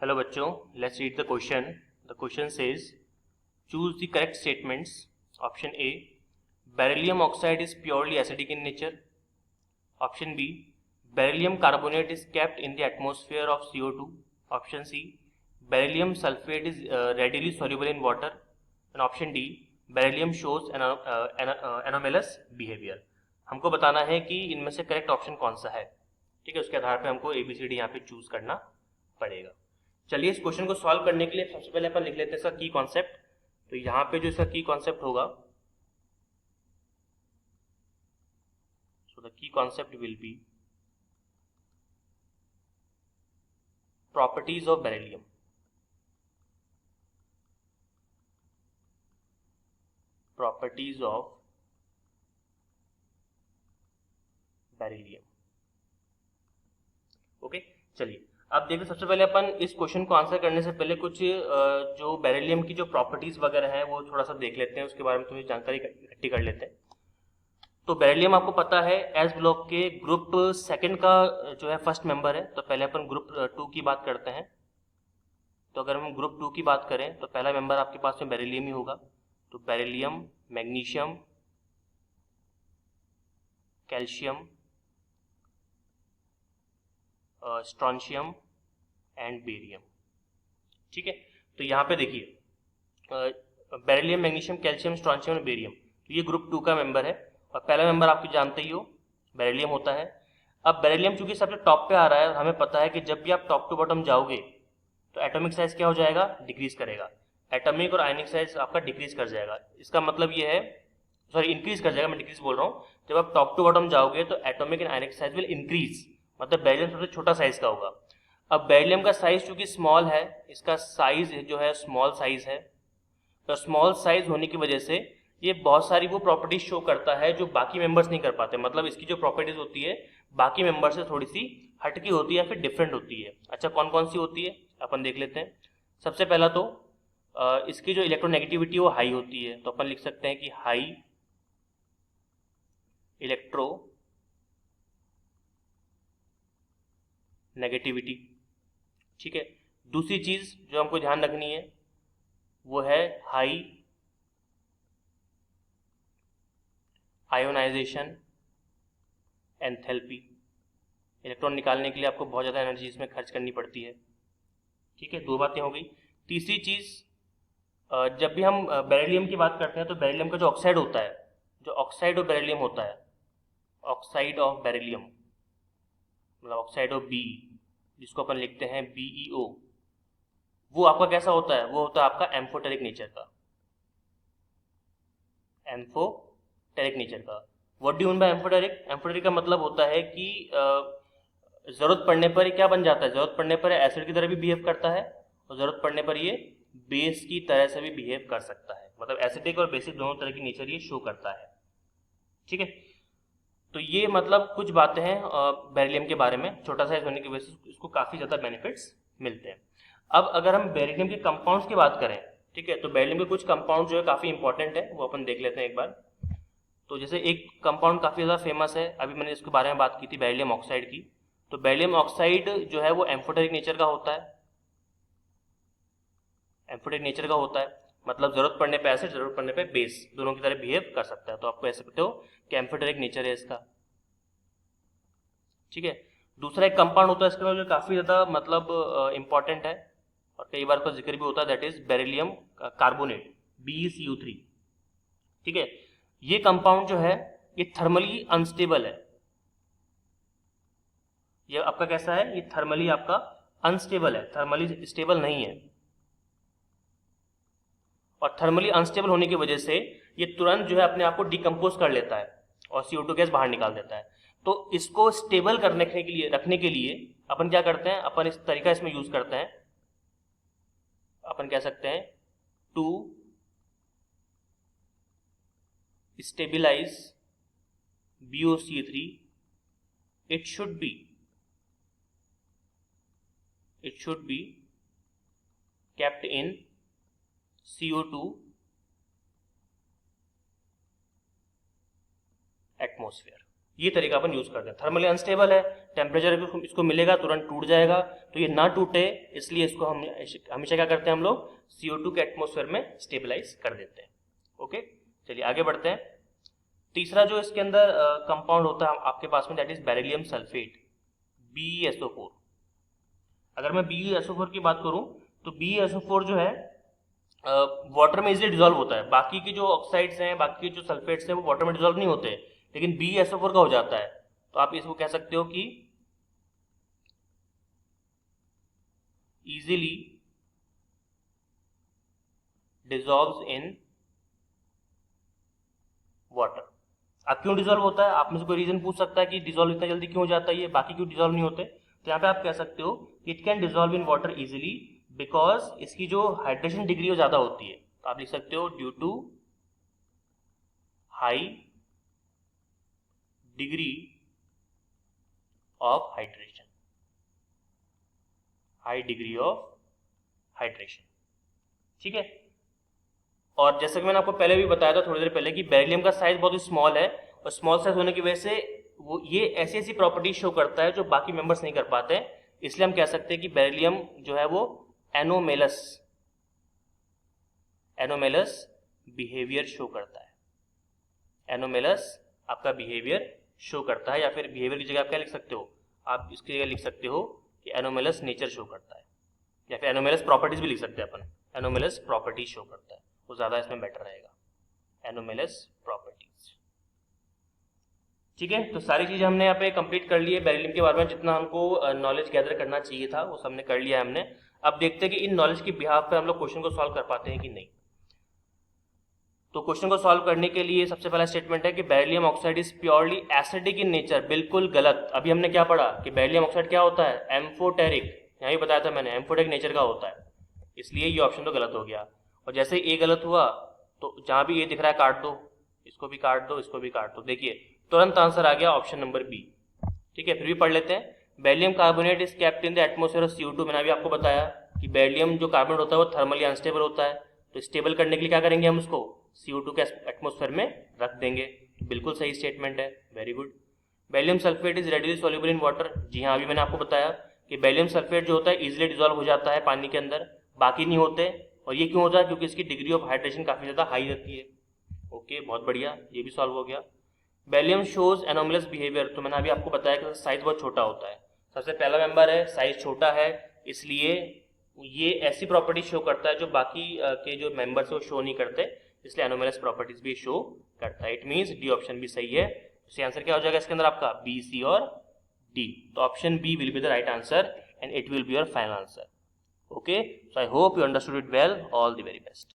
Hello बच्चों, let's read the question. The question says choose the correct statements. Option A, beryllium oxide is purely acidic in nature. Option B, beryllium carbonate is kept in the atmosphere of CO2. Option C, beryllium sulphate is readily soluble in water. and option D, beryllium shows anomalous behavior. हमको बताना है कि इनमें से correct option कौन सा है. ठीक है, उसके आधार पे हमको ABCD यहाँ पे चूज करना पड़ेगा. चलिए, इस क्वेश्चन को सॉल्व करने के लिए सबसे पहले अपन लिख लेते हैं इसका की कॉन्सेप्ट. तो यहाँ पे जो इसका की कॉन्सेप्ट होगा, so the key concept will be properties of beryllium. Properties of beryllium. Okay, चलिए अब देखिए, सबसे पहले अपन इस क्वेश्चन को आंसर करने से पहले कुछ जो बेरिलियम की जो प्रॉपर्टीज वगैरह हैं वो थोड़ा सा देख लेते हैं, उसके बारे में थोड़ी जानकारी इकट्ठी कर लेते हैं. तो बेरिलियम आपको पता है एस ब्लॉक के ग्रुप सेकंड का जो है फर्स्ट मेंबर है. तो पहले अपन ग्रुप 2 की बात करते हैं. तो अगर हम ग्रुप 2 की बात करें तो पहला मेंबर आपके पास में बेरिलियम ही होगा. तो beryllium, magnesium, calcium, strontium and barium. ठीक है, तो यहाँ पे देखिए बेरिलियम, मैग्नीशियम, कैल्शियम, स्ट्रॉन्शियम और बेरियम, तो ये ग्रुप 2 का मेंबर है. और पहला मेंबर आप जानते ही हो बेरिलियम होता है. अब बेरिलियम चूंकि सबसे टॉप पे आ रहा है, हमें पता है कि जब भी आप टॉप टू बॉटम जाओगे तो एटॉमिक साइज क्या हो जाएगा, डिक्रीज करेगा. एटॉमिक और आयनिक साइज आपका डिक्रीज कर जाएगा. इसका मतलब ये है, सॉरी इंक्रीज कर जाएगा, मैं डिक्रीज बोल रहा हूँ. जब आप टॉप टू बॉटम जाओगे तो atomic and ionic size will increase, मतलब बेरिलियम सबसे छोटा साइज का होगा. अब बेरिलियम का साइज चूंकि स्मॉल है, इसका साइज जो है स्मॉल साइज है. तो स्मॉल साइज होने की वजह से ये बहुत सारी वो प्रॉपर्टीज शो करता है जो बाकी मेंबर्स नहीं कर पाते. मतलब इसकी जो प्रॉपर्टीज होती है बाकी मेंबर से थोड़ी सी हटकी होती है या फिर डिफरेंट होती है. अच्छा, कौन कौन सी होती है अपन देख लेते हैं. सबसे पहला तो इसकी जो इलेक्ट्रोनेगेटिविटी वो हाई होती है. तो अपन लिख सकते हैं कि हाई इलेक्ट्रो नेगेटिविटी. ठीक है, दूसरी चीज जो हमको ध्यान रखनी है वो है हाई आयोनाइजेशन एंथैल्पी. इलेक्ट्रॉन निकालने के लिए आपको बहुत ज़्यादा एनर्जी इसमें खर्च करनी पड़ती है. ठीक है, दो बातें हो गई. तीसरी चीज़, जब भी हम बेरिलियम की बात करते हैं तो बेरिलियम का जो ऑक्साइड होता है, जो ऑक्साइड ऑफ बेरिलियम होता है, ऑक्साइड ऑफ बेरिलियम मतलब ऑक्साइड ऑफ बी, जिसको अपन लिखते हैं BeO, वो आपका कैसा होता है, वो होता है आपका एम्फोटेरिक नेचर का. एम्फोटेरिक नेचर का. What do mean by amphoteric? Amphoteric का मतलब होता है कि जरूरत पड़ने पर ये क्या बन जाता है, जरूरत पड़ने पर एसिड की तरह भी बिहेव करता है और जरूरत पड़ने पर ये बेस की तरह से भी बिहेव कर सकता है. मतलब एसिडिक और बेसिक दोनों तरह की नेचर ये शो करता है. ठीक है, तो ये मतलब कुछ बातें हैं बेरिलियम के बारे में. छोटा साइज होने की वजह से इसको काफ़ी ज़्यादा बेनिफिट्स मिलते हैं. अब अगर हम बेरिलियम के कंपाउंड्स की बात करें, ठीक है, तो बेरिलियम के कुछ कंपाउंड जो है काफ़ी इंपॉर्टेंट है, वो अपन देख लेते हैं एक बार. तो जैसे एक कंपाउंड काफ़ी ज़्यादा फेमस है, अभी मैंने इसके बारे में बात की थी, बेरिलियम ऑक्साइड की. तो बेरिलियम ऑक्साइड जो है वो एम्फोटेरिक नेचर का होता है. एम्फोटेरिक नेचर का होता है मतलब जरूरत पड़ने पे एसिड, जरूरत पड़ने पे बेस, दोनों की तरह बिहेव कर सकता है. तो आपको ऐसे कहते हो कि एम्फोटेरिक नेचर है इसका. ठीक है, दूसरा एक कंपाउंड होता है इसका जो काफ़ी ज़्यादा मतलब इंपॉर्टेंट है और कई बार उसका जिक्र भी होता है, that is beryllium carbonate, BeCO3. ठीक है, ये कंपाउंड जो है ये थर्मली अनस्टेबल है. ये आपका कैसा है, ये थर्मली आपका अनस्टेबल है, थर्मली स्टेबल नहीं है. और थर्मली अनस्टेबल होने की वजह से ये तुरंत जो है अपने आप को डिकम्पोज कर लेता है और CO2 गैस बाहर निकाल देता है. तो इसको स्टेबल करने के लिए, रखने के लिए अपन क्या करते हैं, अपन इस तरीका इसमें यूज करते हैं. अपन कह सकते हैं to stabilise BeO3 it should be kept in CO2 atmosphere. ये तरीका अपन यूज करते हैं। थर्मली अनस्टेबल है, टेम्परेचर इसको मिलेगा तुरंत टूट जाएगा, तो ये ना टूटे इसलिए इसको हम हमेशा क्या करते हैं हम लोग CO2 के एटमोसफेयर में स्टेबलाइज कर देते हैं। ओके, चलिए आगे बढ़ते हैं। तीसरा जो इसके अंदर कंपाउंड होता है आपके पास में, that is beryllium sulphate, BeSO4। अगर मैं BeSO4 की बात करूं तो BeSO4 जो है वाटर में इजीली डिजोल्व होता है। बाकी की जो ऑक्साइड्स हैं, बाकी के जो सल्फेट्स हैं वो वाटर में डिजोल्व नहीं होते, लेकिन BeSO4 का हो जाता है। तो आप इसको कह सकते हो कि इजीली डिजोल्व्स इन वाटर। अब क्यों डिजोल्व होता है, आप में से कोई रीजन पूछ सकता है कि डिजोल्व इतना जल्दी क्यों हो जाता है, ये बाकी क्यों डिजोल्व नहीं होते। तो यहाँ पे आप कह सकते हो it can dissolve in water easily because इसकी जो हाइड्रेशन डिग्री वो ज्यादा होती है। तो आप लिख सकते हो due to high degree of hydration, high degree of hydration, ठीक है। और जैसे कि मैंने आपको पहले भी बताया था थोड़ी देर पहले कि बेरिलियम का साइज बहुत ही स्मॉल है, और स्मॉल साइज होने की वजह से वो ये ऐसी ऐसी प्रॉपर्टीज शो करता है जो बाकी मेंबर्स नहीं कर पाते हैं। इसलिए हम कह सकते हैं कि बेरिलियम जो है वो एनोमेलस बिहेवियर शो करता है। एनोमेलस आपका बिहेवियर शो करता है, या फिर बिहेवियर की जगह आप क्या लिख सकते हो, आप इसकी जगह लिख सकते हो कि एनोमेलस नेचर शो करता है, या फिर एनोमेलस प्रॉपर्टीज भी लिख सकते हैं अपन। एनोमेलस प्रॉपर्टीज शो करता है, वो ज्यादा इसमें बेटर रहेगा, एनोमेलस प्रॉपर्टीज, ठीक है। तो सारी चीजें हमने यहाँ पे कंप्लीट कर ली है। बेरिलियम के बारे में जितना हमको नॉलेज गैदर करना चाहिए था वो सबने कर लिया है हमने। अब देखते हैं कि इन नॉलेज के बिहाफ पे हम लोग क्वेश्चन को सॉल्व कर पाते हैं कि नहीं। तो क्वेश्चन को सॉल्व करने के लिए सबसे पहला स्टेटमेंट है कि beryllium oxide is purely acidic in nature. बिल्कुल गलत। अभी हमने क्या पढ़ा कि बेरिलियम ऑक्साइड क्या होता है, एम्फोटेरिक, यहाँ भी बताया था मैंने, एम्फोटेरिक नेचर का होता है, इसलिए ये ऑप्शन तो गलत हो गया। और जैसे ए गलत हुआ तो जहां भी ए दिख रहा है काट दो, इसको भी काट दो, इसको भी काट दो, देखिए तुरंत आंसर आ गया ऑप्शन नंबर बी, ठीक है। फिर भी पढ़ लेते हैं। Beryllium carbonate is kept in the atmosphere of CO2। मैंने अभी आपको बताया कि बेरिलियम जो कार्बोनेट होता है वो थर्मली अनस्टेबल होता है, तो स्टेबल करने के लिए क्या करेंगे हम उसको CO2 के एटमोस्फेयर में रख देंगे। बिल्कुल सही स्टेटमेंट है, very good. Beryllium sulphate is readily soluble in water. जी हाँ, अभी मैंने आपको बताया कि बेरिलियम सल्फेट जो होता है इजिली डिजोल्व हो जाता है पानी के अंदर, बाकी नहीं होते। और ये क्यों होता है, क्योंकि इसकी डिग्री ऑफ हाइड्रेशन काफी ज्यादा हाई रहती है। ओके, बहुत बढ़िया, ये भी सॉल्व हो गया। Beryllium shows anomalous behaviour. तो मैंने अभी आपको बताया कि साइज बहुत छोटा होता है। सबसे पहला मेंबर है, साइज छोटा है, इसलिए ये ऐसी प्रॉपर्टी शो करता है जो बाकी के जो मेंबर्स है वो शो नहीं करते, इसलिए एनोमलस प्रॉपर्टीज भी शो करता है। इट मींस डी ऑप्शन भी सही है। इससे आंसर क्या हो जाएगा इसके अंदर आपका, बी, सी और डी। तो option B will be the right answer and it will be your final answer. Okay, so I hope you understood it well. All the very best.